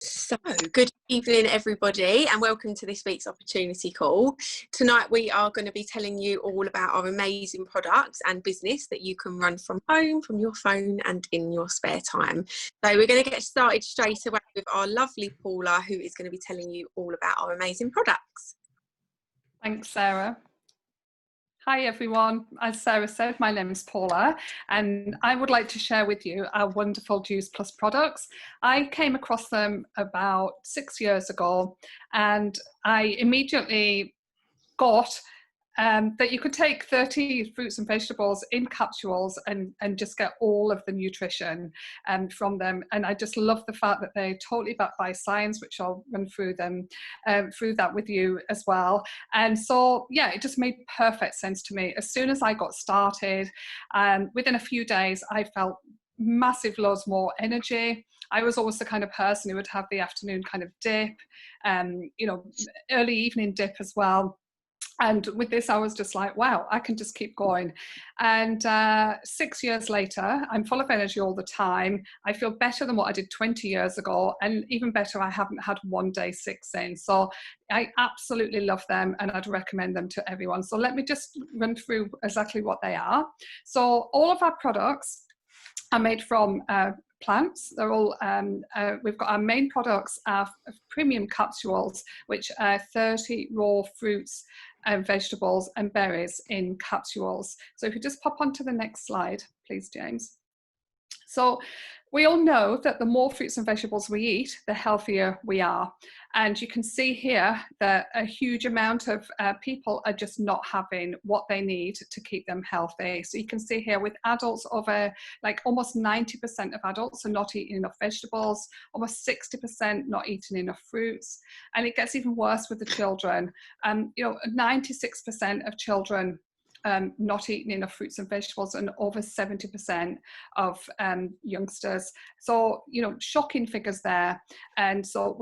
So, good evening, everybody, and welcome to this week's opportunity call. Tonight, we are going to be telling you all about our amazing products and business that you can run from home, from your phone, and in your spare time. So, we're going to get started straight away with our lovely Paula, who is going to be telling you all about our amazing products. Thanks, Sarah. Hi everyone, as Sarah said, my name is Paula and I would like to share with you our wonderful Juice Plus products. I came across them about 6 years ago and I immediately got that you could take 30 fruits and vegetables in capsules and just get all of the nutrition from them. And I just love the fact that they're totally backed by science, which I'll run through that with you as well. And so, yeah, it just made perfect sense to me. As soon as I got started, within a few days, I felt massive loads more energy. I was always the kind of person who would have the afternoon kind of dip, early evening dip as well. And with this, I was just like, wow, I can just keep going. And 6 years later, I'm full of energy all the time. I feel better than what I did 20 years ago. And even better, I haven't had one day sick since. So I absolutely love them and I'd recommend them to everyone. So let me just run through exactly what they are. So all of our products are made from plants. They're all, we've got our main products are premium capsules, which are 30 raw fruits and vegetables and berries in capsules. So if you just pop onto the next slide, please, James. So we all know that the more fruits and vegetables we eat, the healthier we are. And you can see here that a huge amount of people are just not having what they need to keep them healthy. So you can see here with adults like almost 90% of adults are not eating enough vegetables, almost 60% not eating enough fruits. And it gets even worse with the children. 96% of children not eating enough fruits and vegetables, and over 70% of youngsters. So, shocking figures there. And so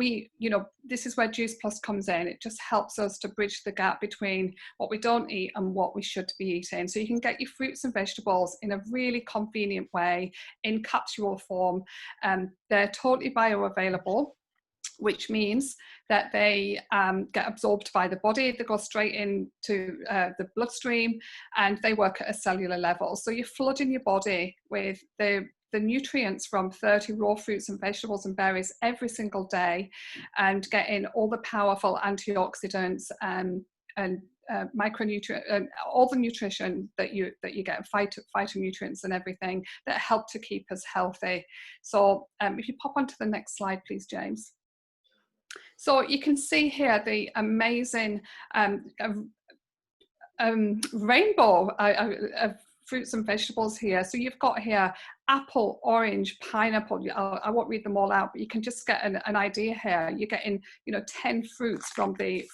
this is where Juice Plus comes in. It just helps us to bridge the gap between what we don't eat and what we should be eating. So you can get your fruits and vegetables in a really convenient way in capsule form. They're totally bioavailable, which means that they get absorbed by the body. They go straight into the bloodstream and they work at a cellular level. So you're flooding your body with the nutrients from 30 raw fruits and vegetables and berries every single day, and getting all the powerful antioxidants and micronutrient and all the nutrition that you get, phytonutrients and everything that help to keep us healthy. So if you pop onto the next slide, please, James. So you can see here the amazing rainbow of fruits and vegetables here. So you've got here apple, orange, pineapple. I won't read them all out, but you can just get an idea here. You're getting 10 fruits from the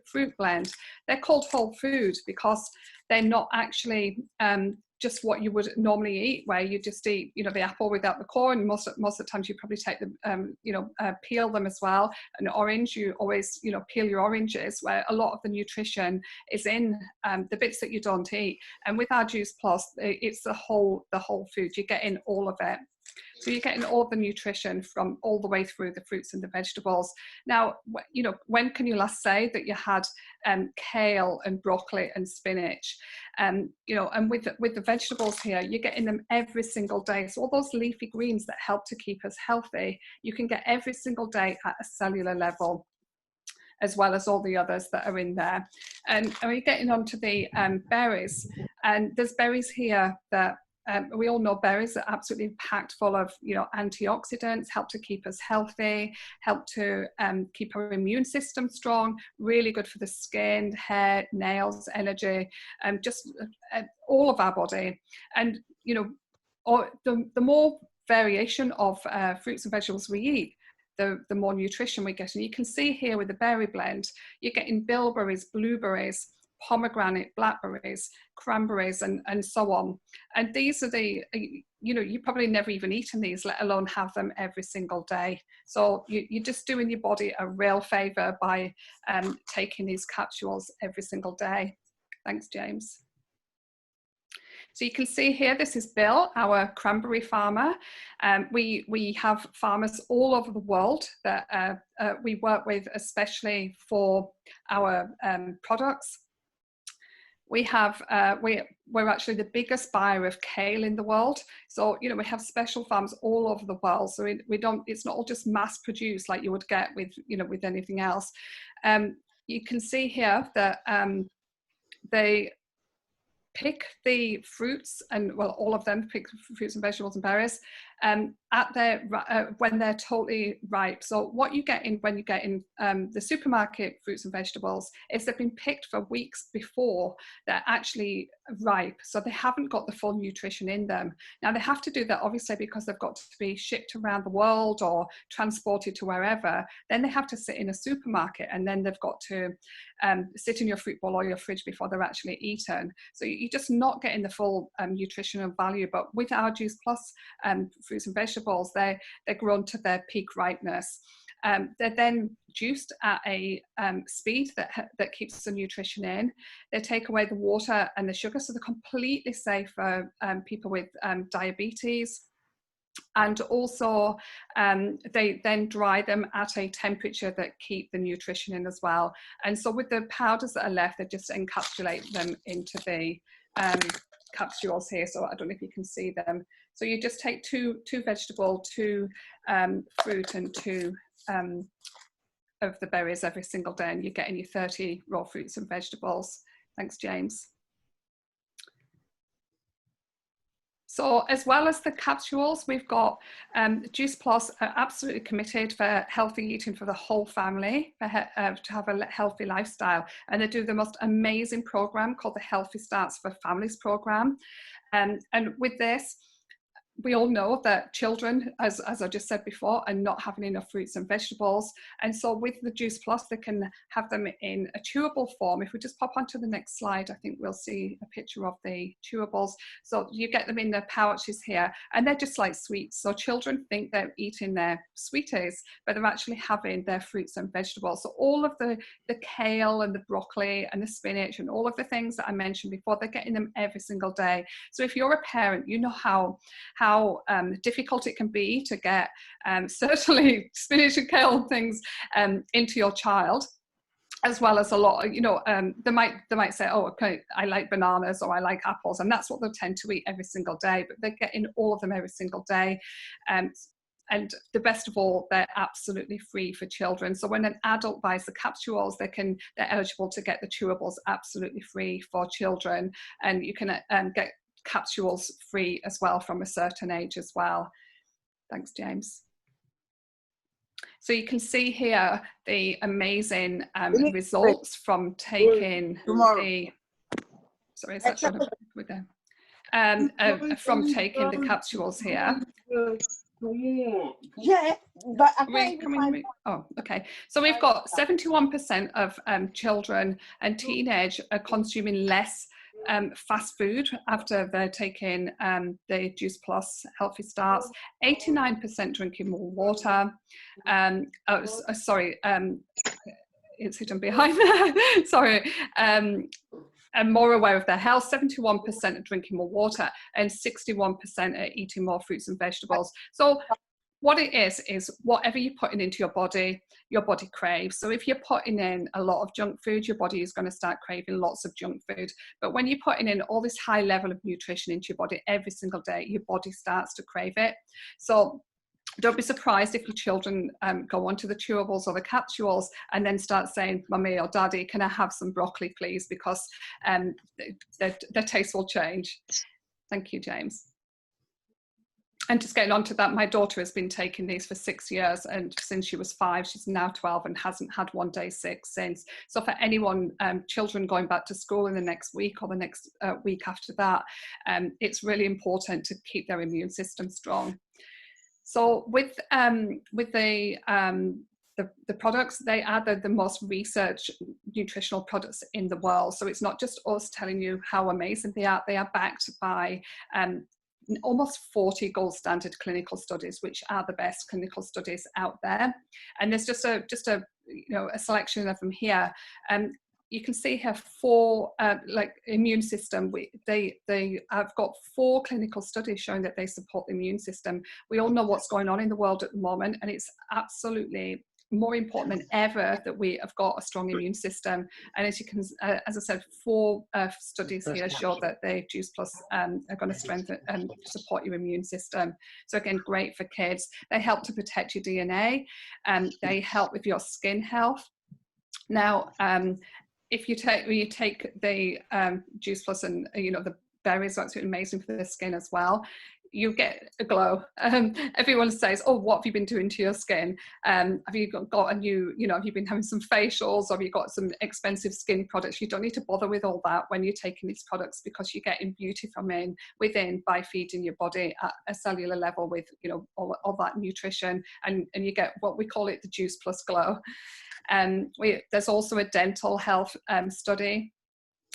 fruit blend. They're called whole food because they're not actually just what you would normally eat, where you just eat, the apple without the core, and most of the times you probably take them, peel them as well. An orange, you always, peel your oranges, where a lot of the nutrition is in the bits that you don't eat. And with our Juice Plus, it's the whole food. You're getting all of it. So you're getting all the nutrition from all the way through the fruits and the vegetables. Now, when can you last say that you had kale and broccoli and spinach? And with the vegetables here, you're getting them every single day. So all those leafy greens that help to keep us healthy, you can get every single day at a cellular level, as well as all the others that are in there. And we're getting onto the berries. And there's berries here that we all know berries are absolutely packed full of, antioxidants, help to keep us healthy, help to keep our immune system strong, really good for the skin, hair, nails, energy, just all of our body. And, the more variation of fruits and vegetables we eat, the more nutrition we get. And you can see here with the berry blend, you're getting bilberries, blueberries, pomegranate, blackberries, cranberries, and so on. And these are you probably never even eaten these, let alone have them every single day. So you're just doing your body a real favor by taking these capsules every single day. Thanks, James. So you can see here, this is Bill, our cranberry farmer. We have farmers all over the world that we work with, especially for our products. We have, we're actually the biggest buyer of kale in the world. So, you know, we have special farms all over the world. So we don't, it's not all just mass produced like you would get with, you know, with anything else. You can see here that they pick the fruits, and well, all of them pick fruits and vegetables and berries at their when they're totally ripe. So what you get in when you get in the supermarket fruits and vegetables is they've been picked for weeks before they're actually ripe, so they haven't got the full nutrition in them. Now they have to do that obviously because they've got to be shipped around the world or transported to wherever. Then they have to sit in a supermarket, and then they've got to sit in your fruit bowl or your fridge before they're actually eaten. So you're just not getting the full nutritional value. But with our Juice Plus fruits and vegetables, they're grown to their peak ripeness. They're then juiced at a speed that keeps the nutrition in. They take away the water and the sugar, so they're completely safe for people with diabetes. And also they then dry them at a temperature that keep the nutrition in as well. And so with the powders that are left, they just encapsulate them into the capsules here. So I don't know if you can see them. So you just take two vegetable, two fruit, and two of the berries every single day, and you're getting your 30 raw fruits and vegetables. Thanks, James. So as well as the capsules, we've got Juice Plus are absolutely committed for healthy eating for the whole family, to have a healthy lifestyle. And they do the most amazing program called the Healthy Starts for Families program. And with this, we all know that children, as I just said before, are not having enough fruits and vegetables. And so with the Juice Plus, they can have them in a chewable form. If we just pop onto the next slide, I think we'll see a picture of the chewables. So you get them in the pouches here, and they're just like sweets. So children think they're eating their sweeties, but they're actually having their fruits and vegetables. So all of the kale and the broccoli and the spinach and all of the things that I mentioned before, they're getting them every single day. So if you're a parent, you know how difficult it can be to get certainly spinach and kale and things into your child, as well as a lot, you know, they might say, oh, okay, I like bananas or I like apples, and that's what they tend to eat every single day, but they're getting all of them every single day. And the best of all, they're absolutely free for children. So when an adult buys the capsules, they're eligible to get the chewables absolutely free for children, and you can get capsules free as well from a certain age as well. Thanks, James. So you can see here the amazing results from taking the, sorry, is that with them? From taking the capsules here. Yeah, but I oh, okay. So we've got 71% of children and teenage are consuming less fast food after they're taking the Juice Plus Healthy Starts. 89% drinking more water. It's hidden behind there. Sorry. And more aware of their health. 71% are drinking more water, and 61% are eating more fruits and vegetables. So what it is whatever you're putting into your body craves. So if you're putting in a lot of junk food, your body is going to start craving lots of junk food. But when you're putting in all this high level of nutrition into your body every single day, your body starts to crave it. So don't be surprised if your children go onto the chewables or the capsules and then start saying, Mummy or Daddy, can I have some broccoli, please? Because their taste will change. Thank you, James. And just getting onto that, my daughter has been taking these for 6 years, and since she was 5, she's now 12 and hasn't had one day sick since. So for anyone, children going back to school in the next week or the next week after that, it's really important to keep their immune system strong. So with the products, they are the most researched nutritional products in the world. So it's not just us telling you how amazing they are backed by almost 40 gold standard clinical studies, which are the best clinical studies out there. And there's just a selection of them here. you can see here 4 like immune system. They have got 4 clinical studies showing that they support the immune system. We all know what's going on in the world at the moment, and it's absolutely more important than ever that we have got a strong immune system. And as you can, as I said, 4 studies here show that the Juice Plus are going to strengthen and support your immune system. So again, great for kids. They help to protect your DNA, and they help with your skin health. Now, if you take the Juice Plus and the berries are absolutely amazing for the skin as well, you get a glow. Everyone says, oh, what have you been doing to your skin? Have you got a new, have you been having some facials, or have you got some expensive skin products? You don't need to bother with all that when you're taking these products, because you're getting beauty from within by feeding your body at a cellular level with all that nutrition, and you get what we call it the Juice Plus glow. There's also a dental health study.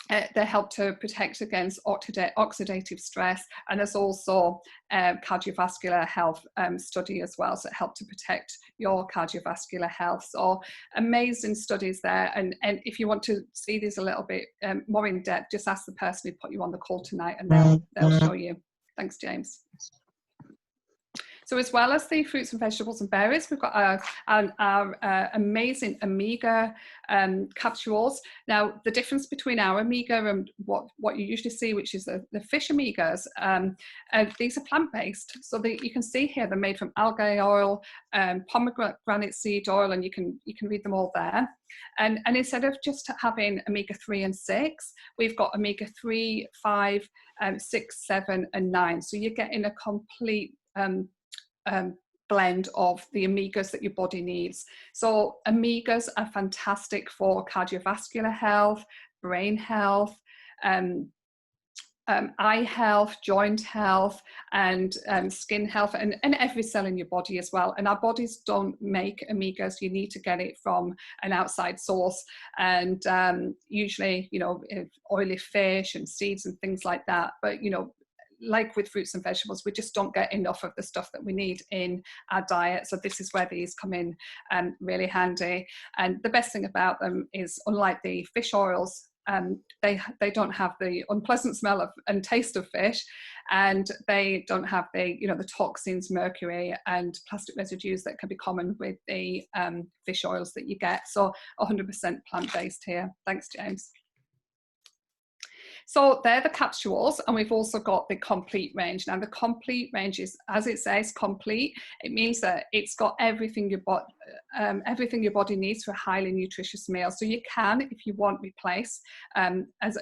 They help to protect against oxidative stress, and there's also cardiovascular health study as well, so it helps to protect your cardiovascular health. So amazing studies there, and if you want to see these a little bit more in depth, just ask the person who put you on the call tonight, and they'll show you. Thanks, James. So as well as the fruits and vegetables and berries, we've got our amazing omega capsules. Now, the difference between our omega and what you usually see, which is the fish omegas, these are plant-based. So you can see here they're made from algae oil, pomegranate seed oil, and you can read them all there. And instead of just having omega-3 and 6, we've got omega-3, 5, 6, 7, and 9. So you're getting a complete blend of the omegas that your body needs. So omegas are fantastic for cardiovascular health, brain health, eye health, joint health, and skin health, and every cell in your body as well. And our bodies don't make omegas. You need to get it from an outside source, and usually oily fish and seeds and things like that. But like with fruits and vegetables, we just don't get enough of the stuff that we need in our diet. So this is where these come in really handy. And the best thing about them is, unlike the fish oils, they don't have the unpleasant smell and taste of fish, and they don't have the toxins, mercury and plastic residues that can be common with the fish oils that you get. So 100% plant-based here. Thanks, James. So they're the capsules, and we've also got the complete range. Now the complete range is, as it says, complete. It means that it's got everything your body needs for a highly nutritious meal. So you can, if you want, replace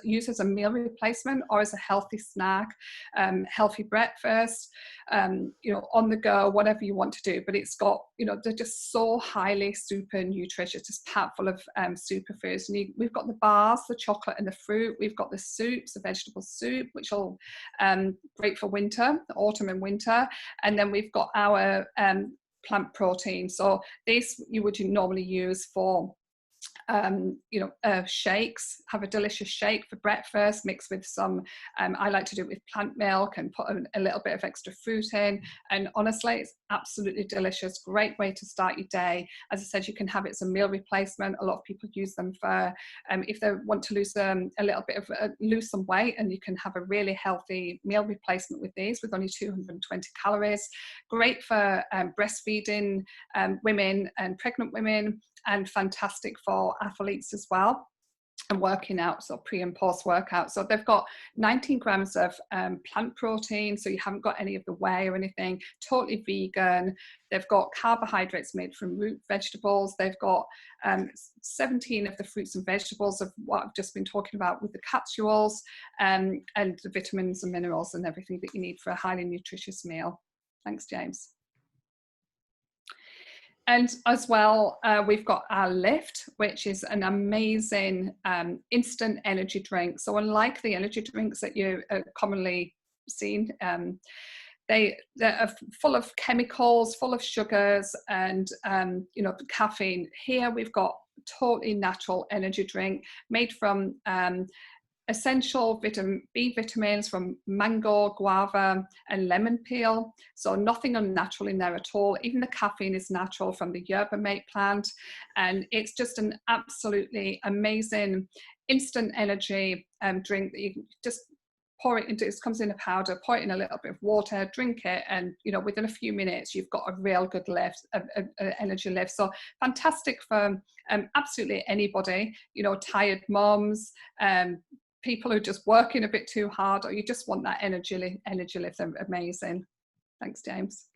use as a meal replacement or as a healthy snack, healthy breakfast, on the go, whatever you want to do. But it's got, they're just so highly super nutritious, just packed full of superfoods. And we've got the bars, the chocolate and the fruit. We've got the soups, the vegetable soup, which are great for winter, autumn and winter. And then we've got our plant protein. So these you would normally use for shakes. Have a delicious shake for breakfast, mixed with some, I like to do it with plant milk and put a little bit of extra fruit in. And honestly, it's absolutely delicious. Great way to start your day. As I said, you can have it as a meal replacement. A lot of people use them for, if they want to lose lose some weight, and you can have a really healthy meal replacement with these, with only 220 calories. Great for breastfeeding women and pregnant women, and fantastic for athletes as well, and working out, so pre and post workout. So they've got 19 grams of plant protein, so you haven't got any of the whey or anything, totally vegan. They've got carbohydrates made from root vegetables. They've got 17 of the fruits and vegetables of what I've just been talking about with the capsules, and the vitamins and minerals and everything that you need for a highly nutritious meal. Thanks, James. And as well, we've got our Lift, which is an amazing instant energy drink. So unlike the energy drinks that you commonly seen, they're full of chemicals, full of sugars, and caffeine. Here we've got totally natural energy drink made from essential B vitamins from mango, guava and lemon peel. So nothing unnatural in there at all. Even the caffeine is natural from the yerba mate plant. And it's just an absolutely amazing instant energy drink that you can just pour it into. It comes in a powder, pour it in a little bit of water, drink it, and within a few minutes you've got a real good lift, energy lift. So fantastic for absolutely anybody, tired moms, people who are just working a bit too hard, or you just want that energy lift. Amazing. Thanks, James.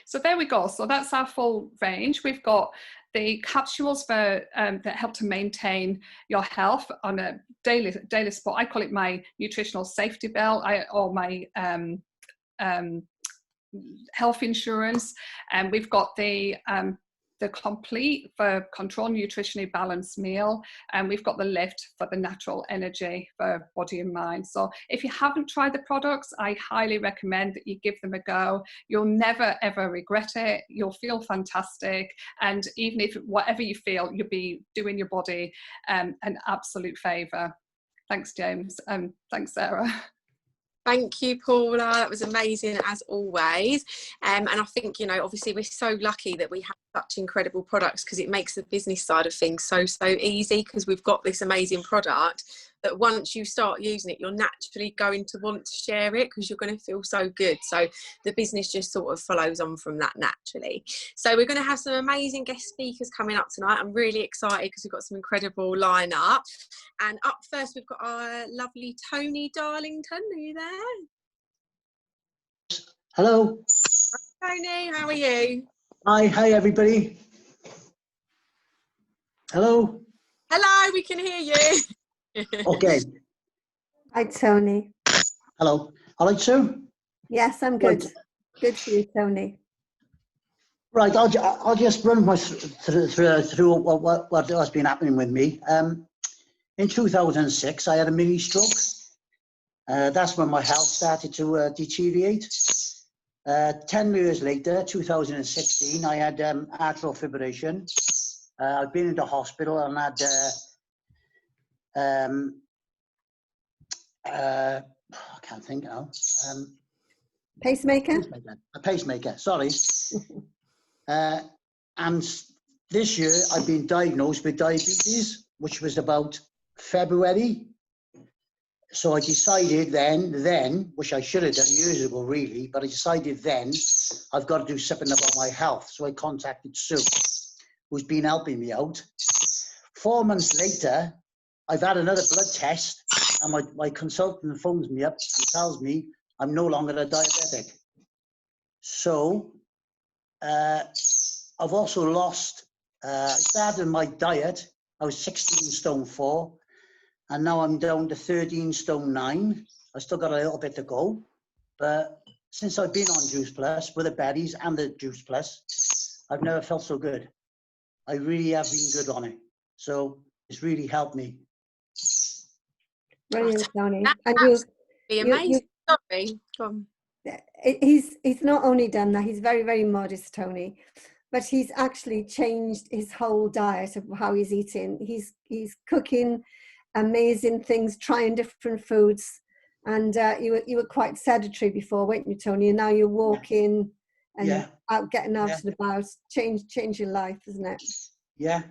So there we go. So that's our full range. We've got the capsules for that help to maintain your health on a daily spot. I call it my nutritional safety belt, or my health insurance. And we've got the complete for control nutritionally balanced meal, and we've got the lift for the natural energy for body and mind. So if you haven't tried the products, I highly recommend that you give them a go. You'll never ever regret it. You'll feel fantastic, and even if whatever you feel, you'll be doing your body an absolute favor. Thanks, James. Thanks, Sarah. Thank you, Paula. That was amazing as always. And I think, obviously we're so lucky that we have such incredible products, because it makes the business side of things so easy, because we've got this amazing product that once you start using it, you're naturally going to want to share it, because you're going to feel so good. So the business just sort of follows on from that naturally. So we're going to have some amazing guest speakers coming up tonight. I'm really excited because we've got some incredible lineup. And up first, we've got our lovely Tony Darlington. Are you there? Hello. Hi, Tony, how are you? Hi everybody. Hello. Hello, we can hear you. Okay. Hi, Tony. Hello. All right, Sue? Yes, I'm good. Right. Good for you, Tony. Right, I'll just run through what has been happening with me. In 2006, I had a mini stroke. That's when my health started to deteriorate. 10 years later, 2016, I had atrial fibrillation. I've been into hospital and had I can't think now. Pacemaker? A pacemaker, sorry. And this year I've been diagnosed with diabetes, which was about February. So I decided then, which I should have done years ago really, but I decided then I've got to do something about my health. So I contacted Sue, who's been helping me out. 4 months later, I've had another blood test, and my consultant phones me up and tells me I'm no longer a diabetic. So I've also lost, I started my diet, I was 16 stone 4, and now I'm down to 13 stone 9. I still got a little bit to go, but since I've been on Juice Plus with the berries and the Juice Plus, I've never felt so good. I really have been good on it. So it's really helped me. Brilliant, Tony. That's And amazing. Sorry, go on. he's not only done that, he's very, very modest, Tony, but he's actually changed his whole diet of how he's eating. He's cooking amazing things, trying different foods. And you were quite sedentary before, weren't you, Tony? And now you're walking and out, getting out and about. Change your life, isn't it? Yeah.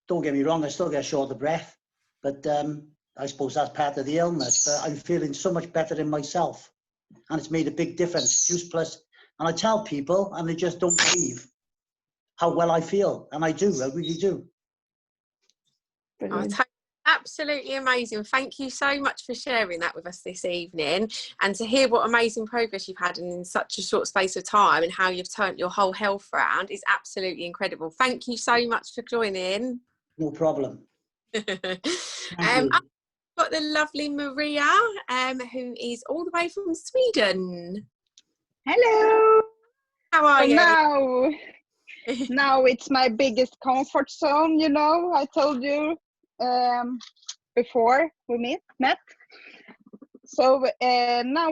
Don't get me wrong, I still get short of breath, but I suppose that's part of the illness. But I'm feeling so much better in myself, and it's made a big difference. Juice Plus, and I tell people, and they just don't believe how well I feel, and I do. I really do. Brilliant. Absolutely amazing. Thank you so much for sharing that with us this evening, and to hear what amazing progress you've had in such a short space of time, and how you've turned your whole health around is absolutely incredible. Thank you so much for joining. No problem. I've got the lovely Maria, who is all the way from Sweden. Hello. How are you? Now it's my biggest comfort zone, I told you before we met. So now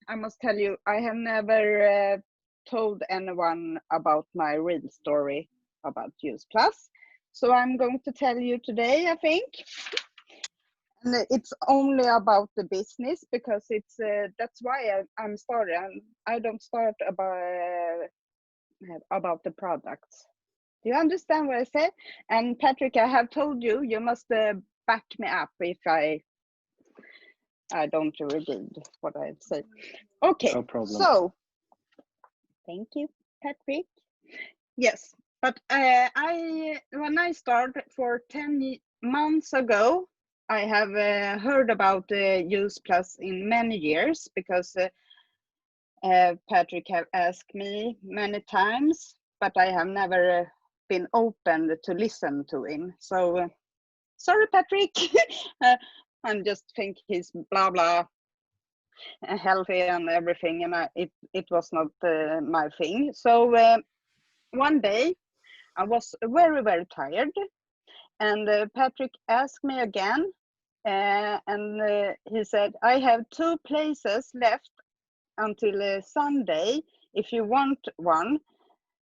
I must tell you, I have never told anyone about my real story about Juice Plus. So I'm going to tell you today, I think. And it's only about the business, because it's that's why I'm starting. I don't start about the products. Do you understand what I said? And Patrick, I have told you, you must back me up if I don't read what I say. Okay, no problem. So thank you, Patrick. Yes, but when I started for 10 months ago, I have heard about Use Plus in many years, because Patrick have asked me many times, but I have never been open to listen to him. So sorry, Patrick. I just think he's blah blah, healthy and everything, and it was not my thing. So one day I was very, very tired, and Patrick asked me again, and he said, I have 2 places left until Sunday, if you want one,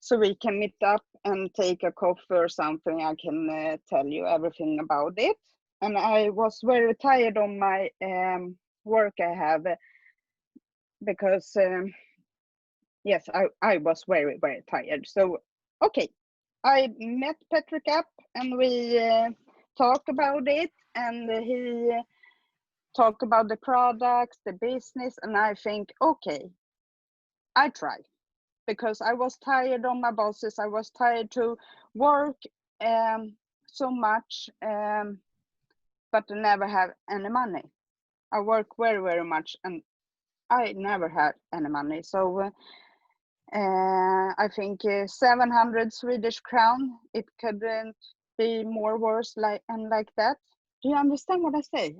so we can meet up and take a coffee or something. I can tell you everything about it. And I was very tired on my work I have, because yes, I was very, very tired. So okay, I met Patrick up, and we talked about it, and he talked about the products, the business, and I think, okay, I try, because I was tired on my bosses. I was tired to work so much, but never have any money. I work very, very much, and I never had any money. So I think 700 Swedish crown, it couldn't be more worse like that. Do you understand what I say?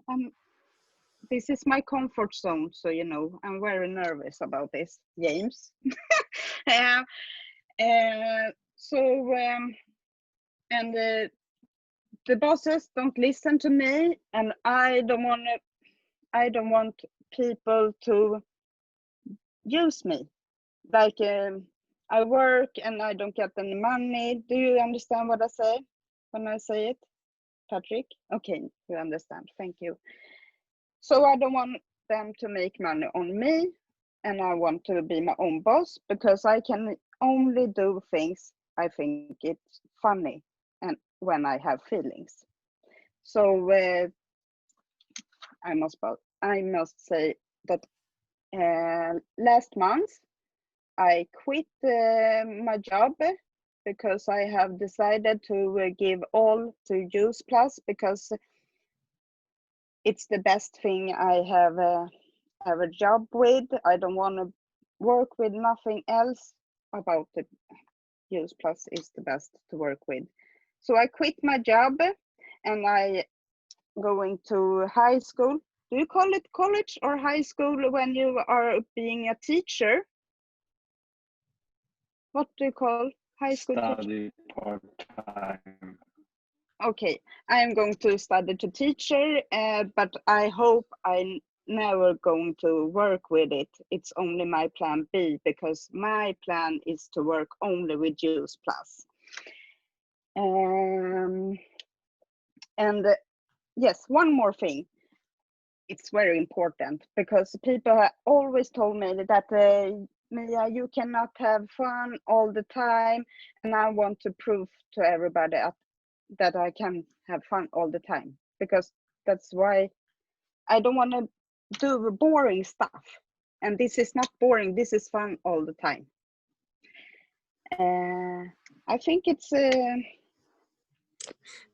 This is my comfort zone, so you know, I'm very nervous about this, James. And the bosses don't listen to me, and I don't want people to use me. Like I work and I don't get any money. Do you understand what I say when I say it, Patrick? Okay, you understand. Thank you. So I don't want them to make money on me, and I want to be my own boss, because I can only do things I think it's funny and when I have feelings. So I must say that last month I quit my job, because I have decided to give all to Use Plus, because it's the best thing I have a job with. I don't want to work with nothing else. About the Use Plus is the best to work with. So I quit my job, and I going to high school. Do you call it college or high school when you are being a teacher? What do you call high school Study part-time. Okay, I am going to study to teacher, but I hope I'm never going to work with it. It's only my plan B, because my plan is to work only with Use Plus. And yes, one more thing. It's very important, because people have always told me that Mia, you cannot have fun all the time, and I want to prove to everybody that I can have fun all the time, because that's why I don't want to do boring stuff, and this is not boring, this is fun all the time. I think it's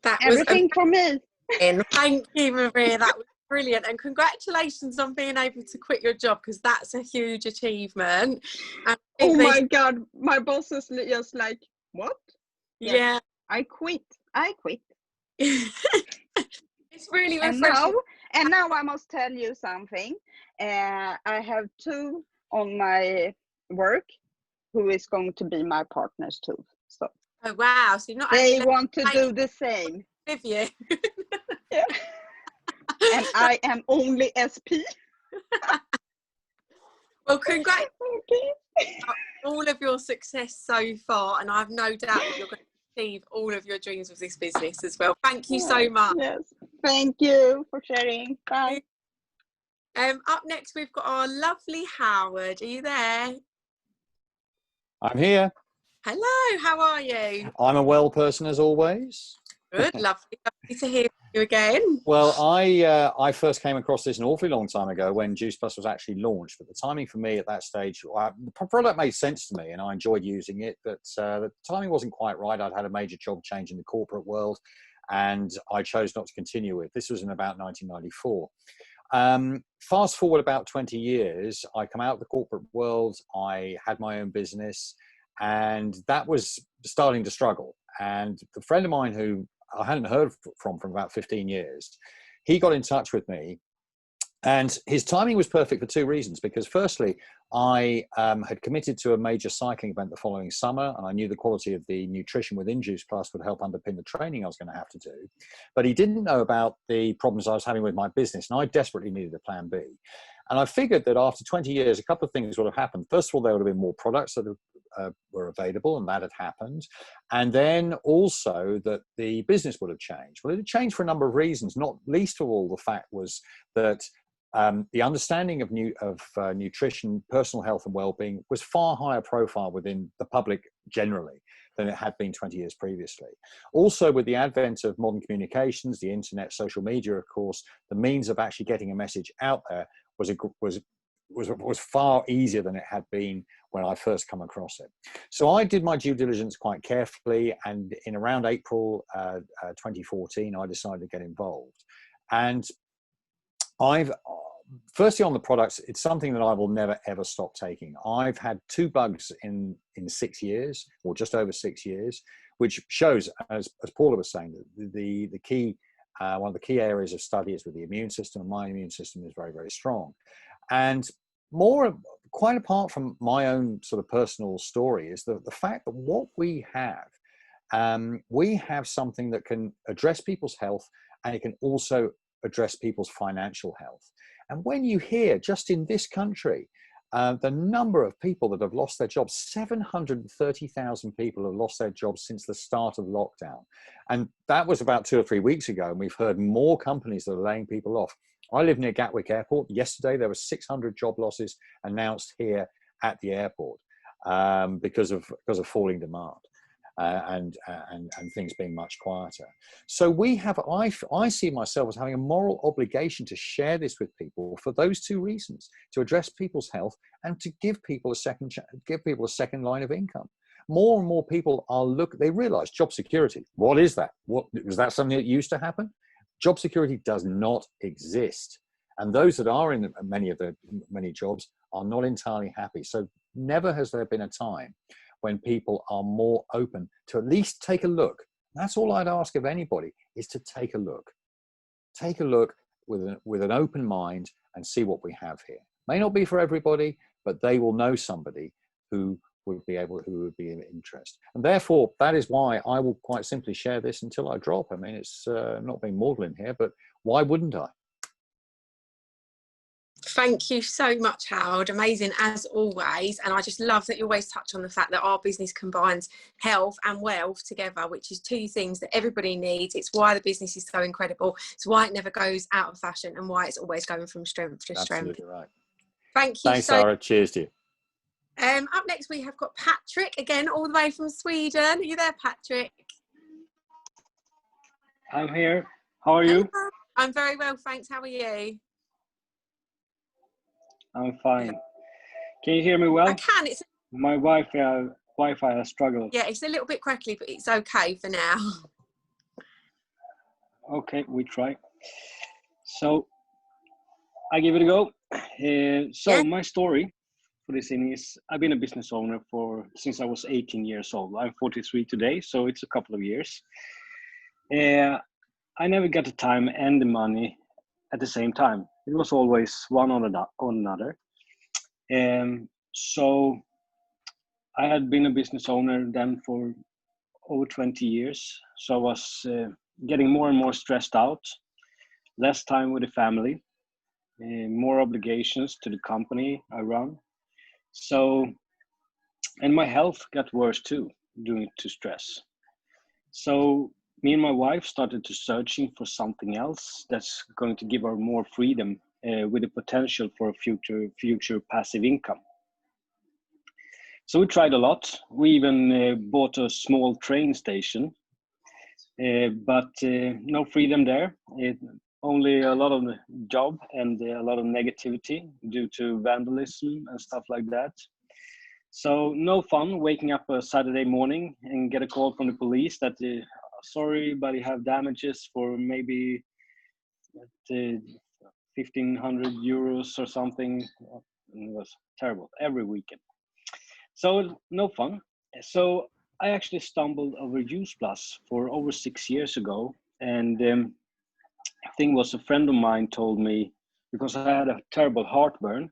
everything for me. Thank you, Maria, that was brilliant, and congratulations on being able to quit your job, because that's a huge achievement. Oh my God, my boss is just like, what? Yes, yeah, I quit. It's really refreshing. And now I must tell you something. I have 2 on my work who is going to be my partners too. So oh wow, so not they want to do the same with you. Yeah. And I am only SP. Well, congratulations on all of your success so far, and I have no doubt that you're going to achieve all of your dreams with this business as well. Thank you so much. Yes, thank you for sharing. Bye. Up next, we've got our lovely Howard. Are you there? I'm here. Hello, how are you? I'm a well person as always. Good, lovely to hear you again. Well, I first came across this an awfully long time ago when Juice Plus was actually launched, but the timing for me at that stage, the product made sense to me and I enjoyed using it, but the timing wasn't quite right. I'd had a major job change in the corporate world and I chose not to continue with. This was in about 1994. Fast forward about 20 years, I come out of the corporate world, I had my own business, and that was starting to struggle. And a friend of mine who I hadn't heard from about 15 years, he got in touch with me, and his timing was perfect for two reasons. Because firstly, I had committed to a major cycling event the following summer, and I knew the quality of the nutrition within Juice Plus would help underpin the training I was going to have to do. But he didn't know about the problems I was having with my business, and I desperately needed a plan B. And I figured that after 20 years, a couple of things would have happened. First of all, there would have been more products that were available, and that had happened. And then also that the business would have changed. Well, it had changed for a number of reasons, not least of all the fact was that the understanding of nutrition, personal health and well-being was far higher profile within the public generally than it had been 20 years previously. Also, with the advent of modern communications, the internet, social media, of course, the means of actually getting a message out there was far easier than it had been when I first come across it. So I did my due diligence quite carefully, and in around April 2014, I decided to get involved. And firstly on the products, it's something that I will never ever stop taking. I've had 2 bugs in 6 years, or just over 6 years, which shows, as Paula was saying, that the key one of the key areas of study is with the immune system, and my immune system is very, very strong. And quite apart from my own sort of personal story, is the fact that what we have something that can address people's health, and it can also address people's financial health. And when you hear, just in this country, the number of people that have lost their jobs, 730,000 people have lost their jobs since the start of lockdown. And that was about 2 or 3 weeks ago. And we've heard more companies that are laying people off. I live near Gatwick Airport. Yesterday, there were 600 job losses announced here at the airport because of falling demand. And things being much quieter. So I see myself as having a moral obligation to share this with people for those 2 reasons: to address people's health and to give people a second line of income. More and more people they realize job security. What is that? Was that something that used to happen? Job security does not exist. And those that are in many jobs are not entirely happy. So never has there been a time when people are more open to at least take a look. That's all I'd ask of anybody, is to take a look. Take a look with an open mind and see what we have here. May not be for everybody, but they will know somebody who would be of interest. And therefore, that is why I will quite simply share this until I drop. I mean, it's not being maudlin here, but why wouldn't I? Thank you so much, Howard. Amazing as always. And I just love that you always touch on the fact that our business combines health and wealth together, which is 2 things that everybody needs. It's why the business is so incredible. It's why it never goes out of fashion, and why it's always going from strength to strength. Absolutely right. Thank you. Thanks, Sara. Cheers to you. Up next, we have got Patrick, again, all the way from Sweden. Are you there, Patrick? I'm here. How are you? I'm very well, thanks. How are you? I'm fine. Can you hear me well? I can. My Wi-Fi has struggled. Yeah, it's a little bit crackly, but it's okay for now. Okay, we try. So I give it a go. My story for this thing is, I've been a business owner since I was 18 years old. I'm 43 today, so it's a couple of years. I never got the time and the money at the same time. It was always one on another. So I had been a business owner then for over 20 years. So I was getting more and more stressed out, less time with the family, more obligations to the company I run. So, and my health got worse too, due to stress. So me and my wife started to searching for something else that's going to give her more freedom with the potential for a future passive income. So we tried a lot. We even bought a small train station, but no freedom there. Only a lot of job and a lot of negativity due to vandalism and stuff like that. So no fun waking up a Saturday morning and get a call from the police that sorry, but you have damages for maybe 1,500 euros or something. It was terrible every weekend. So no fun. So I actually stumbled over Use Plus for over 6 years ago, and thing was, a friend of mine told me, because I had a terrible heartburn,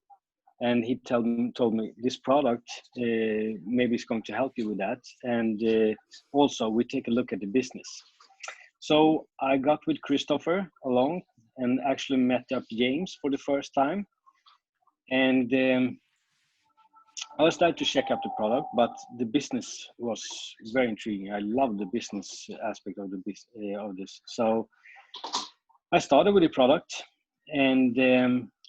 and he told me this product maybe is going to help you with that, and also we take a look at the business. So I got with Christopher along and actually met up James for the first time, and I was glad to check out the product, but the business was very intriguing. I love the business aspect of this. So I started with the product, and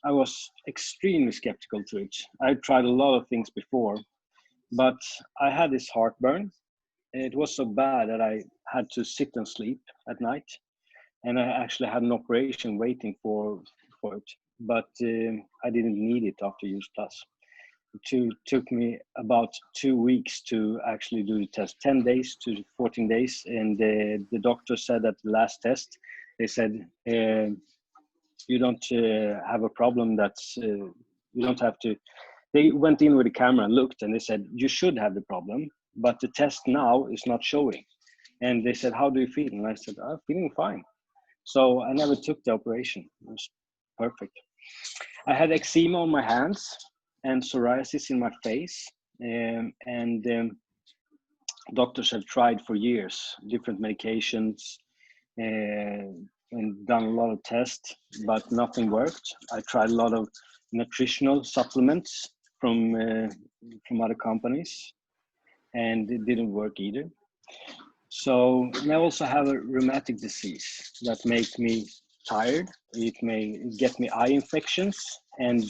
I was extremely skeptical to it. I tried a lot of things before, but I had this heartburn. It was so bad that I had to sit and sleep at night, and I actually had an operation waiting for it, but I didn't need it after Use Plus. It took me about 2 weeks to actually do the test, 10 days to 14 days, and the doctor said at the last test, they said, you don't have a problem, that's you don't have to. They went in with a camera and looked, and they said, you should have the problem, but the test now is not showing. And they said, how do you feel? And I said, I'm feeling fine. So I never took the operation. It was perfect. I had eczema on my hands and psoriasis in my face, and doctors have tried for years different medications and done a lot of tests, but nothing worked. I tried a lot of nutritional supplements from other companies, and it didn't work either. So I also have a rheumatic disease that makes me tired. It may get me eye infections and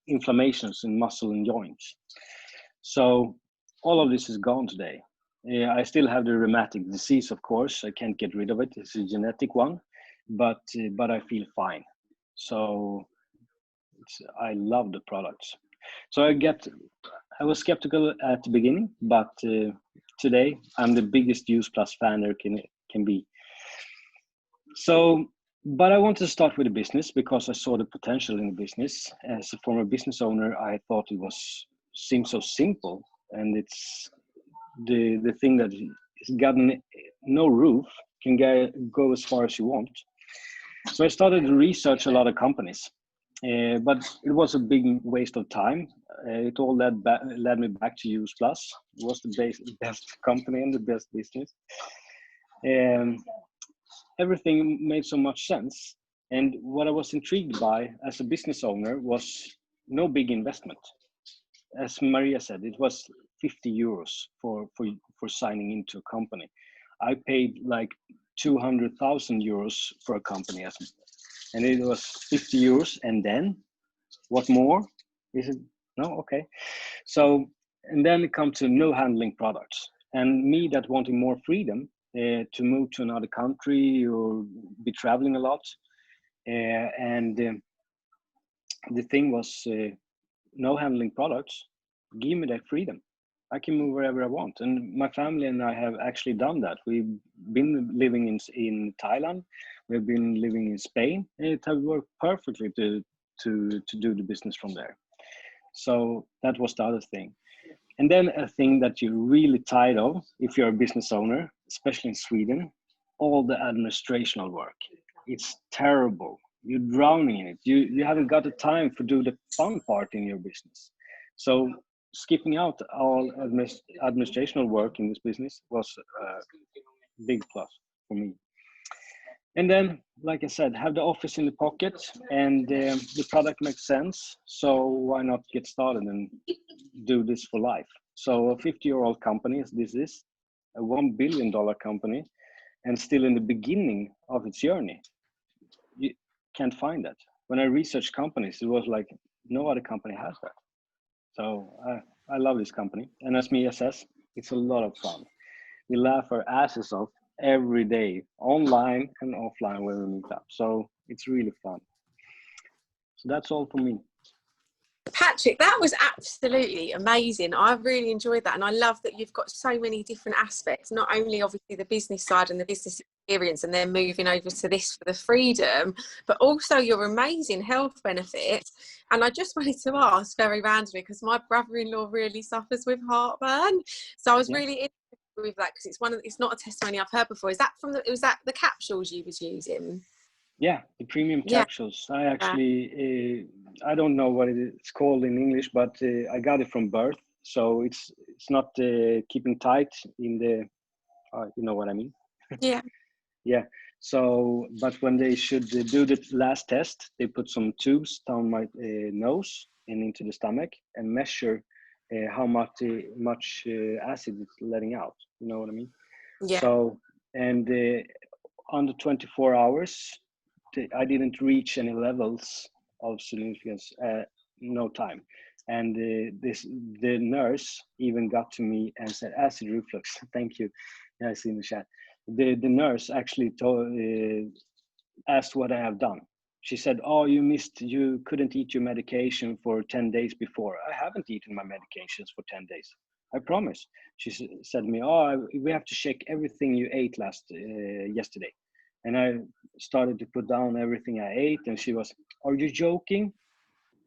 inflammations in muscle and joints. So all of this is gone today. I still have the rheumatic disease, of course. I can't get rid of it. It's a genetic one, but I feel fine. So I love the products. So I was skeptical at the beginning, but today I'm the biggest Use Plus fan there can be. So, but I wanted to start with the business because I saw the potential in the business. As a former business owner, I thought it seemed so simple, and it's the thing that has gotten no roof can go as far as you want. So I started to research a lot of companies, but it was a big waste of time. It all led me back to Use Plus. It was the best company and the best business. Everything made so much sense. And what I was intrigued by as a business owner was no big investment. As Maria said, it was 50 euros for signing into a company. I paid like 200,000 euros for a company, and it was 50 euros. And then what more? Is it? No? Okay. So, and then it comes to no handling products. And me that wanting more freedom to move to another country or be traveling a lot. And the thing was, no handling products, give me that freedom. I can move wherever I want. And my family and I have actually done that. We've been living in Thailand. We've been living in Spain. And it has worked perfectly to do the business from there. So that was the other thing. And then a thing that you're really tired of, if you're a business owner, especially in Sweden, all the administrative work. It's terrible. You're drowning in it. You haven't got the time to do the fun part in your business. So skipping out all administrative work in this business was a big plus for me. And then, like I said, have the office in the pocket, and the product makes sense. So why not get started and do this for life? So a 50-year-old company, this is, a $1 billion company and still in the beginning of its journey. You can't find that. When I researched companies, it was like no other company has that. So I love this company. And as Mia says, it's a lot of fun. We laugh our asses off every day, online and offline when we meet up. So it's really fun. So that's all for me. Patrick, that was absolutely amazing. I really enjoyed that. And I love that you've got so many different aspects, not only obviously the business side and the business experience and then moving over to this for the freedom, but also your amazing health benefits. And I just wanted to ask very randomly, because my brother-in-law really suffers with heartburn. So I was really interested with that, because it's not a testimony I've heard before. Is that was that the capsules you was using? Yeah, the premium capsules. I actually, I don't know what it's called in English, but I got it from birth. So it's not keeping tight in the, you know what I mean? Yeah. Yeah. So, but when they should do the last test, they put some tubes down my nose and into the stomach and measure how much acid it's letting out. You know what I mean? Yeah. So, and under 24 hours, I didn't reach any levels of significance, no time. And the nurse even got to me and said, acid reflux, thank you. I see in the chat. The nurse actually asked what I have done. She said, oh, you couldn't eat your medication for 10 days before. I haven't eaten my medications for 10 days. I promise. She said to me, oh, we have to check everything you ate yesterday. And I started to put down everything I ate, and she was, are you joking?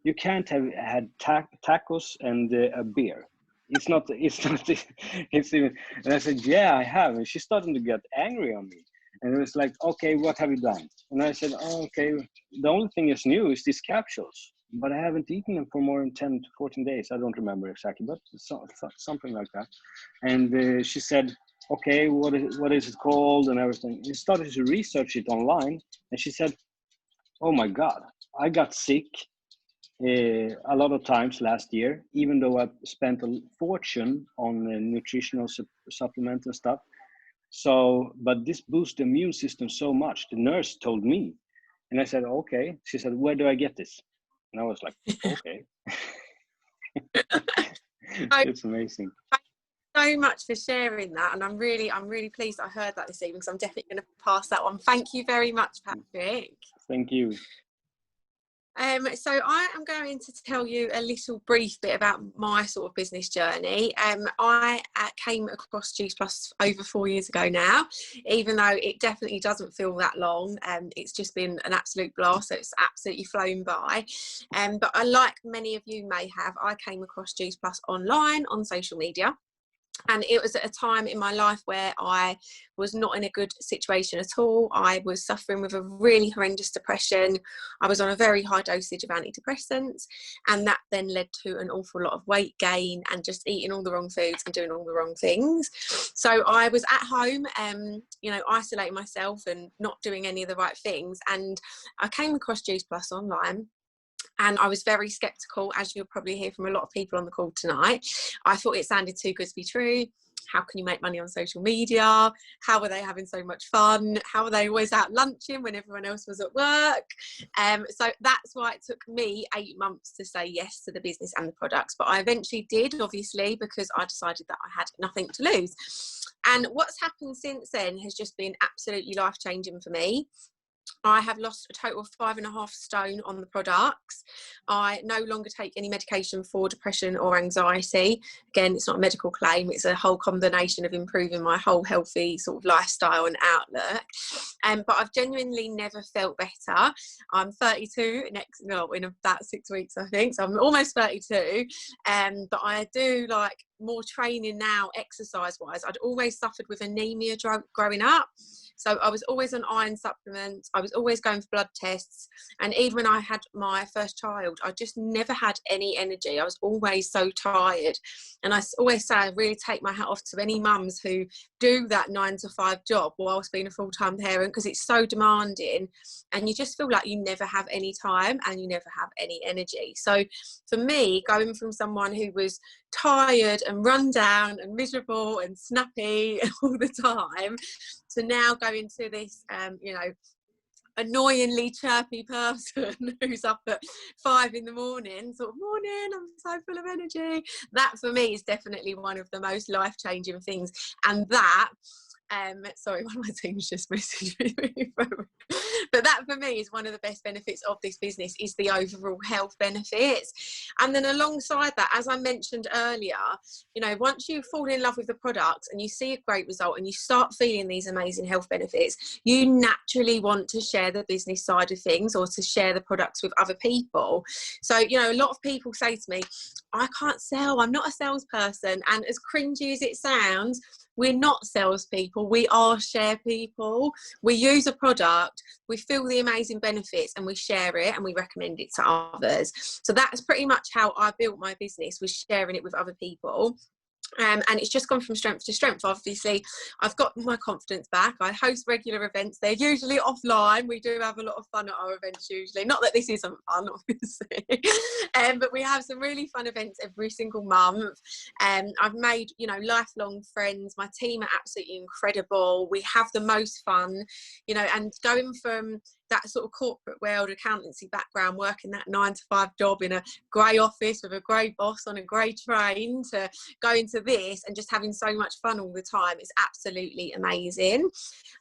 You can't have had tacos and a beer. It's even, and I said, yeah, I have. And she's starting to get angry on me. And it was like, okay, what have you done? And I said, oh, okay, the only thing is new is these capsules, but I haven't eaten them for more than 10 to 14 days. I don't remember exactly, but something like that. And she said, okay, what is it called and everything. We started to research it online, and she said, oh my God, I got sick a lot of times last year, even though I spent a fortune on nutritional supplements and stuff. So, but this boosts the immune system so much. The nurse told me, and I said, okay. She said, where do I get this? And I was like, okay. It's amazing. So much for sharing that, and I'm really pleased I heard that this evening, because I'm definitely going to pass that on. Thank you very much, Patrick. Thank you. So I am going to tell you a little brief bit about my sort of business journey. I came across Juice Plus over 4 years ago now, even though it definitely doesn't feel that long. It's just been an absolute blast, so it's absolutely flown by. But like many of you may have, I came across Juice Plus online on social media. And it was at a time in my life where I was not in a good situation at all. I was suffering with a really horrendous depression. I was on a very high dosage of antidepressants, and that then led to an awful lot of weight gain and just eating all the wrong foods and doing all the wrong things. So I was at home, isolating myself and not doing any of the right things. And I came across Juice Plus online. And I was very skeptical, as you'll probably hear from a lot of people on the call tonight. I thought it sounded too good to be true. How can you make money on social media? How are they having so much fun? How are they always out lunching when everyone else was at work? So that's why it took me 8 months to say yes to the business and the products. But I eventually did, obviously, because I decided that I had nothing to lose. And what's happened since then has just been absolutely life-changing for me. I have lost a total of 5.5 stone on the products. I no longer take any medication for depression or anxiety. Again, it's not a medical claim. It's a whole combination of improving my whole healthy sort of lifestyle and outlook. But I've genuinely never felt better. I'm 32 in about 6 weeks, I think. So I'm almost 32. But I do like more training now, exercise-wise. I'd always suffered with anemia growing up. So I was always on iron supplements. I was always going for blood tests. And even when I had my first child, I just never had any energy. I was always so tired. And I always say I really take my hat off to any mums who do that 9-to-5 job whilst being a full-time parent, because it's so demanding and you just feel like you never have any time and you never have any energy. So for me, going from someone who was tired and run down and miserable and snappy all the time, to now go into this, you know, annoyingly chirpy person who's up at 5 in the morning, sort of, morning, I'm so full of energy. That for me is definitely one of the most life-changing things. And that sorry, one of my team's just messaged me. But that for me is one of the best benefits of this business, is the overall health benefits. And then alongside that, as I mentioned earlier, you know, once you fall in love with the product and you see a great result and you start feeling these amazing health benefits, you naturally want to share the business side of things, or to share the products with other people. So, you know, a lot of people say to me, I can't sell, I'm not a salesperson. And as cringy as it sounds, we're not salespeople, we are share people. We use a product, we feel the amazing benefits, and we share it and we recommend it to others. So that's pretty much how I built my business, was sharing it with other people. And it's just gone from strength to strength. Obviously, I've got my confidence back. I host regular events. They're usually offline. We do have a lot of fun at our events usually. Not that this isn't fun, obviously. But we have some really fun events every single month. I've made, you know, lifelong friends. My team are absolutely incredible. We have the most fun, you know, and going from that sort of corporate world, accountancy background, working that 9-to-5 job in a grey office with a grey boss on a grey train, to go into this and just having so much fun all the time, is absolutely amazing.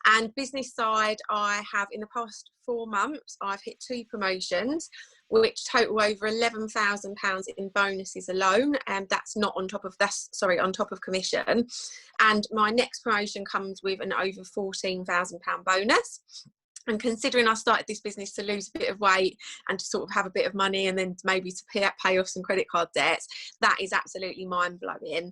And business side, I have, in the past 4 months, I've hit 2 promotions, which total over £11,000 in bonuses alone, and that's not on top of, on top of commission. And my next promotion comes with an over £14,000 bonus. And considering I started this business to lose a bit of weight and to sort of have a bit of money, and then maybe to pay off some credit card debts, that is absolutely mind-blowing.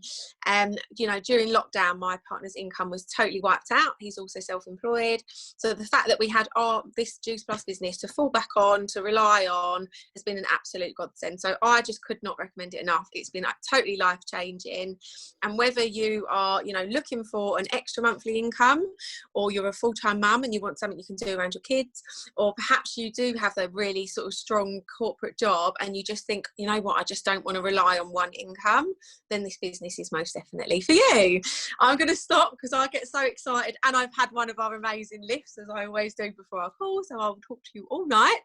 You know, during lockdown, my partner's income was totally wiped out. He's also self-employed. So the fact that we had this Juice Plus business to fall back on, to rely on, has been an absolute godsend. So I just could not recommend it enough. It's been totally life-changing. And whether you are, you know, looking for an extra monthly income, or you're a full-time mum and you want something you can do around your kids, or perhaps you do have a really sort of strong corporate job and you just think, you know what, I just don't want to rely on one income, then this business is most definitely for you. I'm going to stop because I get so excited, and I've had one of our amazing lifts, as I always do before our call, so I'll talk to you all night.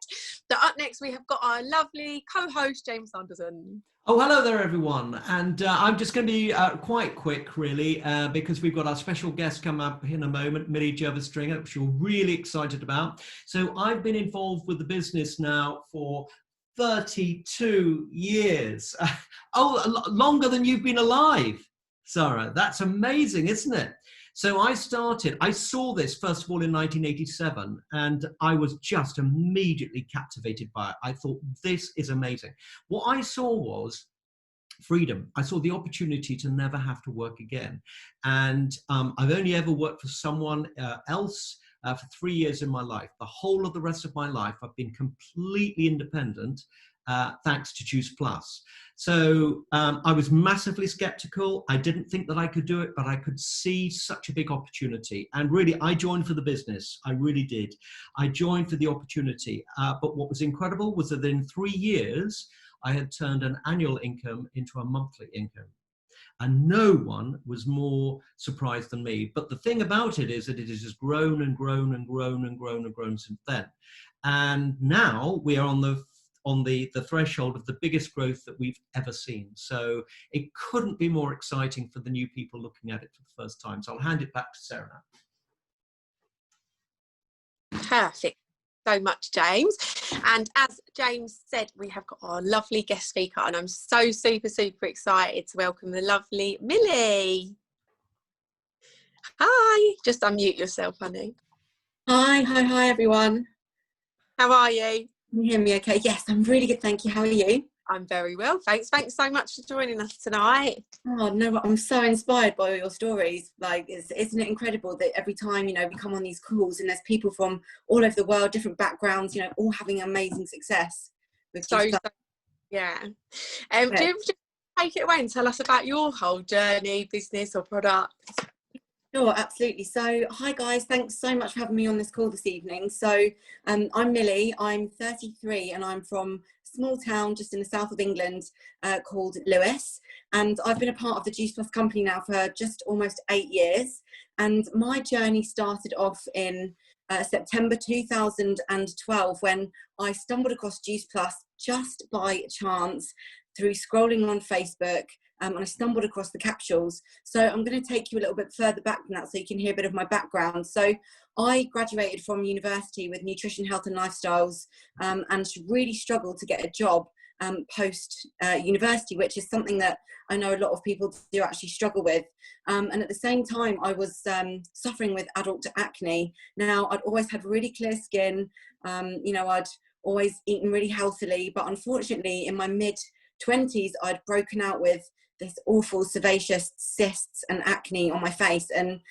So up next we have got our lovely co-host James Sanderson. Oh, hello there, everyone. And I'm just going to be quite quick, really, because we've got our special guest come up in a moment, Millie Jervis-Stringer, which you're really excited about. So I've been involved with the business now for 32 years. Longer than you've been alive, Sara. That's amazing, isn't it? So I saw this first of all in 1987, and I was just immediately captivated by it. I thought, this is amazing. What I saw was freedom. I saw the opportunity to never have to work again. And I've only ever worked for someone else for 3 years in my life. The whole of the rest of my life, I've been completely independent, thanks to Juice Plus. So I was massively skeptical. I didn't think that I could do it, but I could see such a big opportunity. And really, I joined for the business. I really did. I joined for the opportunity. But what was incredible was that in 3 years, I had turned an annual income into a monthly income. And no one was more surprised than me. But the thing about it is that it has just grown and grown and grown and grown and grown since then. And now we are on the threshold of the biggest growth that we've ever seen. So it couldn't be more exciting for the new people looking at it for the first time. So I'll hand it back to Sara now. Perfect. So much, James. And as James said, we have got our lovely guest speaker, and I'm so super excited to welcome the lovely Millie. Hi, just unmute yourself, honey. Hi everyone. How are you? Can you hear me okay? Yes, I'm really good, thank you. How are you? I'm very well, thanks. Thanks so much for joining us tonight. Oh no, I'm so inspired by all your stories. Like, isn't it incredible that every time, you know, we come on these calls and there's people from all over the world, different backgrounds, you know, all having amazing success. Yeah. Do you just take it away and tell us about your whole journey, business or product? Sure, absolutely. So, hi guys, thanks so much for having me on this call this evening. So, I'm Millie, I'm 33 and I'm from a small town just in the south of England called Lewes. And I've been a part of the Juice Plus company now for just almost 8 years. And my journey started off in September 2012 when I stumbled across Juice Plus just by chance through scrolling on Facebook. And I stumbled across the capsules. So I'm going to take you a little bit further back than that so you can hear a bit of my background. So I graduated from university with nutrition, health and lifestyles, and really struggled to get a job post university, which is something that I know a lot of people do actually struggle with. And at the same time, I was suffering with adult acne. Now, I'd always had really clear skin. I'd always eaten really healthily, but unfortunately in my mid-20s, I'd broken out with this awful sebaceous cysts and acne on my face. And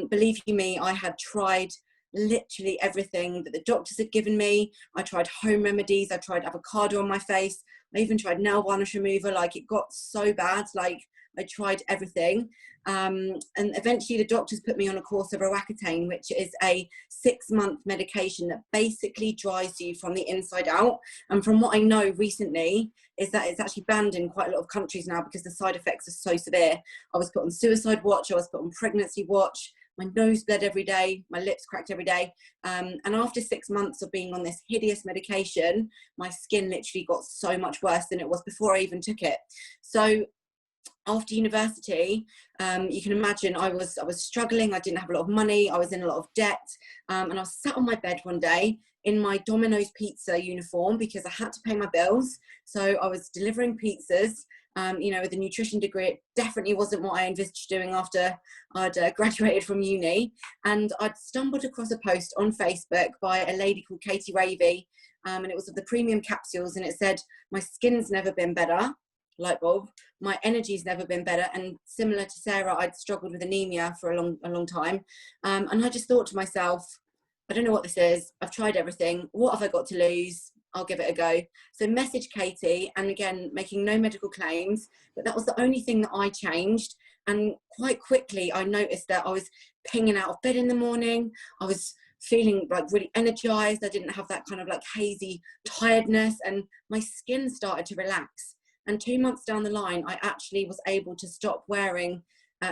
believe you me, I had tried literally everything that the doctors had given me. I tried home remedies. I tried avocado on my face. I even tried nail varnish remover. Like, it got so bad. Like, I tried everything. And eventually the doctors put me on a course of Roaccutane, which is a 6-month medication that basically dries you from the inside out. And from what I know recently is that it's actually banned in quite a lot of countries now because the side effects are so severe. I was put on suicide watch. I was put on pregnancy watch. My nose bled every day. My lips cracked every day. And after 6 months of being on this hideous medication, my skin literally got so much worse than it was before I even took it. So after university, you can imagine I was struggling. I didn't have a lot of money. I was in a lot of debt. And I was sat on my bed one day in my Domino's pizza uniform because I had to pay my bills. So I was delivering pizzas. With a nutrition degree, it definitely wasn't what I envisaged doing after I'd graduated from uni. And I'd stumbled across a post on Facebook by a lady called Katie Ravey, and it was of the premium capsules, and it said, "My skin's never been better," light bulb, "my energy's never been better." And similar to Sarah, I'd struggled with anemia for a long time. And I just thought to myself, I don't know what this is. I've tried everything. What have I got to lose? I'll give it a go. So message Katie, and again, making no medical claims, but that was the only thing that I changed. And quite quickly, I noticed that I was pinging out of bed in the morning. I was feeling like really energized. I didn't have that kind of like hazy tiredness, and my skin started to relax. And 2 months down the line, I actually was able to stop wearing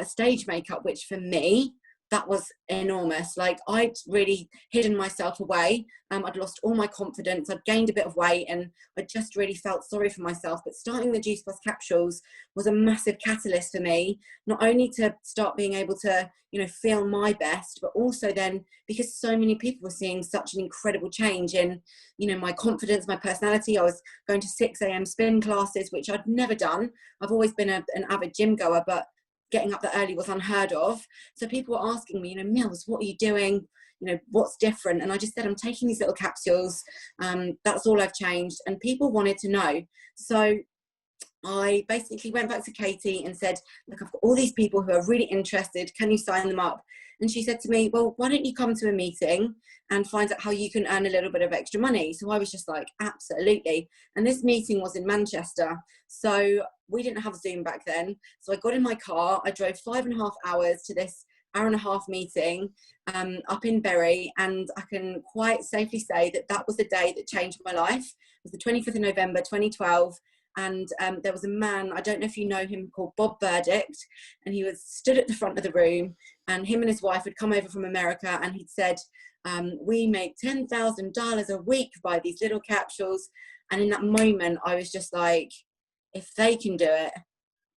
stage makeup, which for me, that was enormous. Like, I'd really hidden myself away. I'd lost all my confidence. I'd gained a bit of weight, and I just really felt sorry for myself. But starting the Juice Plus capsules was a massive catalyst for me, not only to start being able to, feel my best, but also then because so many people were seeing such an incredible change in, my confidence, my personality. I was going to 6 a.m. spin classes, which I'd never done. I've always been an avid gym goer, but getting up that early was unheard of. So people were asking me, Mills, what are you doing? What's different? And I just said, I'm taking these little capsules. That's all I've changed. And people wanted to know. So I basically went back to Katie and said, look, I've got all these people who are really interested. Can you sign them up? And she said to me, well, why don't you come to a meeting and find out how you can earn a little bit of extra money? So I was just like, absolutely. And this meeting was in Manchester. So we didn't have Zoom back then. So I got in my car. I drove 5.5 hours to this hour-and-a-half meeting up in Bury. And I can quite safely say that that was the day that changed my life. It was the 25th of November, 2012. And there was a man, I don't know if you know him, called Bob Burdick, and he was stood at the front of the room, and him and his wife had come over from America, and he'd said, we make $10,000 a week by these little capsules. And in that moment, I was just like, if they can do it,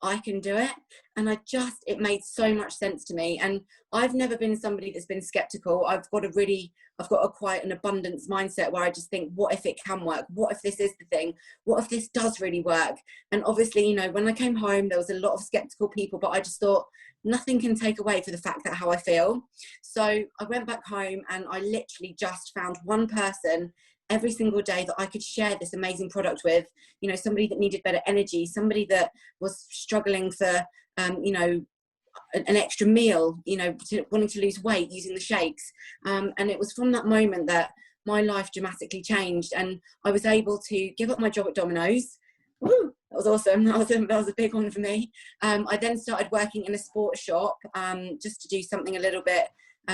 I can do it. And it made so much sense to me. And I've never been somebody that's been skeptical. I've got quite an abundance mindset where I just think, what if it can work? What if this is the thing? What if this does really work? And obviously, when I came home, there was a lot of skeptical people, but I just thought, nothing can take away for the fact that how I feel. So I went back home and I literally just found one person every single day that I could share this amazing product with, somebody that needed better energy, somebody that was struggling for, an extra meal, wanting to lose weight using the shakes. And it was from that moment that my life dramatically changed, and I was able to give up my job at Domino's. Woo, that was awesome. That was a big one for me. I then started working in a sports shop, just to do something a little bit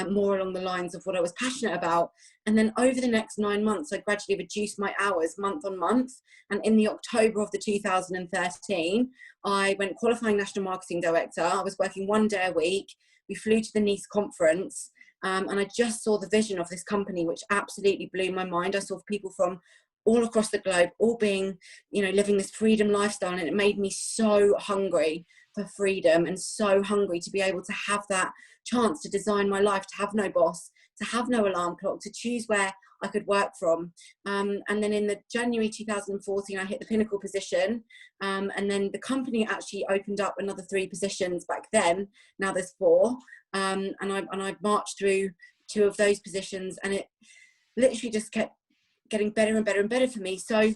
more along the lines of what I was passionate about. And then over the next 9 months, I gradually reduced my hours month on month. And in the October of the 2013, I went qualifying national marketing director. I was working 1 day a week. We flew to the Nice conference, and I just saw the vision of this company, which absolutely blew my mind. I saw people from all across the globe, all being, you know, living this freedom lifestyle, and it made me so hungry for freedom and so hungry to be able to have that chance to design my life, to have no boss, to have no alarm clock, to choose where I could work from. And then in the January 2014, I hit the pinnacle position. And then the company actually opened up another 3 positions back then. Now there's 4. And I marched through 2 of those positions, and it literally just kept getting better and better and better for me. So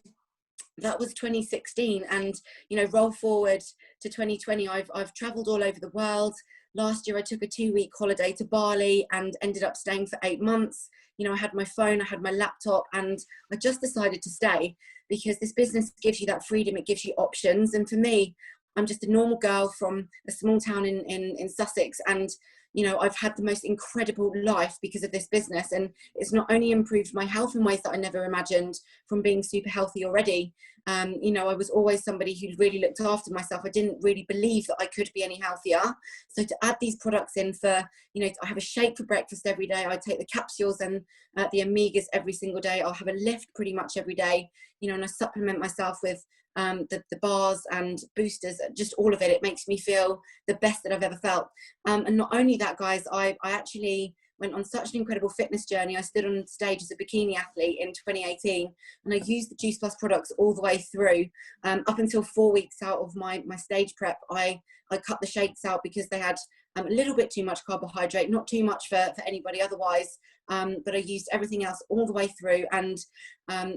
that was 2016, and you know, roll forward to 2020. I've traveled all over the world. Last year I took a 2-week holiday to Bali and ended up staying for 8 months. You know, I had my phone, I had my laptop, and I just decided to stay because this business gives you that freedom, it gives you options. And for me, I'm just a normal girl from a small town in Sussex, and you know, I've had the most incredible life because of this business. And it's not only improved my health in ways that I never imagined from being super healthy already. You know, I was always somebody who really looked after myself. I didn't really believe that I could be any healthier. So to add these products in for, you know, I have a shake for breakfast every day. I take the capsules and the omegas every single day. I'll have a lift pretty much every day, you know, and I supplement myself with the bars and boosters, just all of it. It makes me feel the best that I've ever felt. And not only that, guys, I actually went on such an incredible fitness journey. I stood on stage as a bikini athlete in 2018, and I used the Juice Plus products all the way through. Up until 4 weeks out of my stage prep, I cut the shakes out because they had a little bit too much carbohydrate, not too much for anybody otherwise, but I used everything else all the way through. And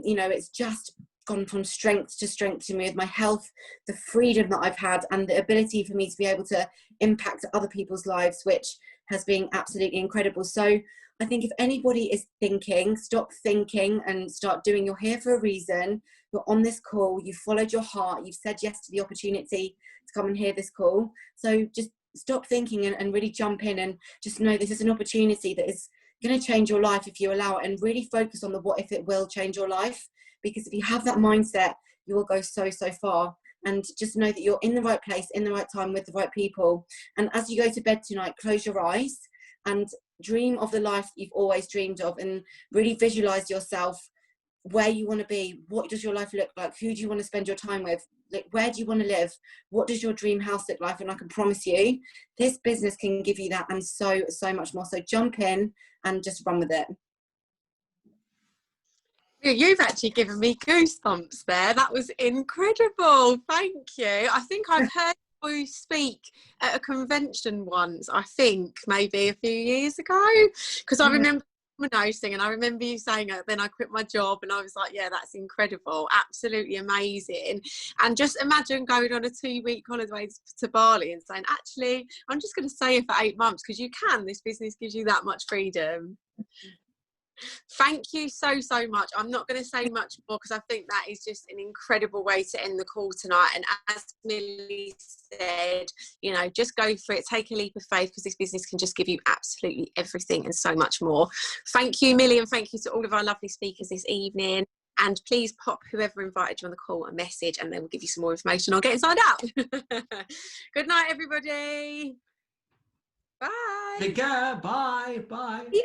you know, it's just gone from strength to me with my health, the freedom that I've had, and the ability for me to be able to impact other people's lives, which has been absolutely incredible. So I think if anybody is thinking, stop thinking and start doing. You're here for a reason. You're on this call. You've followed your heart. You've said yes to the opportunity to come and hear this call. So just stop thinking and really jump in, and just know this is an opportunity that is going to change your life if you allow it, and really focus on the what if it will change your life. Because if you have that mindset, you will go so far. And just know that you're in the right place, in the right time, with the right people. And as you go to bed tonight, close your eyes and dream of the life you've always dreamed of, and really visualize yourself where you want to be. What does your life look like? Who do you want to spend your time with? Like, where do you want to live? What does your dream house look like? And I can promise you, this business can give you that, and so much more. So jump in and just run with it. You've actually given me goosebumps there. That was incredible. Thank you. I think I've heard you speak at a convention once, I think maybe a few years ago, because I remember noticing, and I remember you saying it. Then I quit my job and I was like, yeah, that's incredible, absolutely amazing. And just imagine going on a 2-week holiday to Bali and saying, actually, I'm just going to stay here for 8 months, because you can. This business gives you that much freedom. Thank you so much. I'm not going to say much more, because I think that is just an incredible way to end the call tonight. And as Millie said, you know, just go for it, take a leap of faith, because this business can just give you absolutely everything and so much more. Thank you, Millie, and thank you to all of our lovely speakers this evening. And please pop whoever invited you on the call a message, and they will give you some more information on getting signed up. Good night, everybody. Bye. Take care. Bye. Yeah.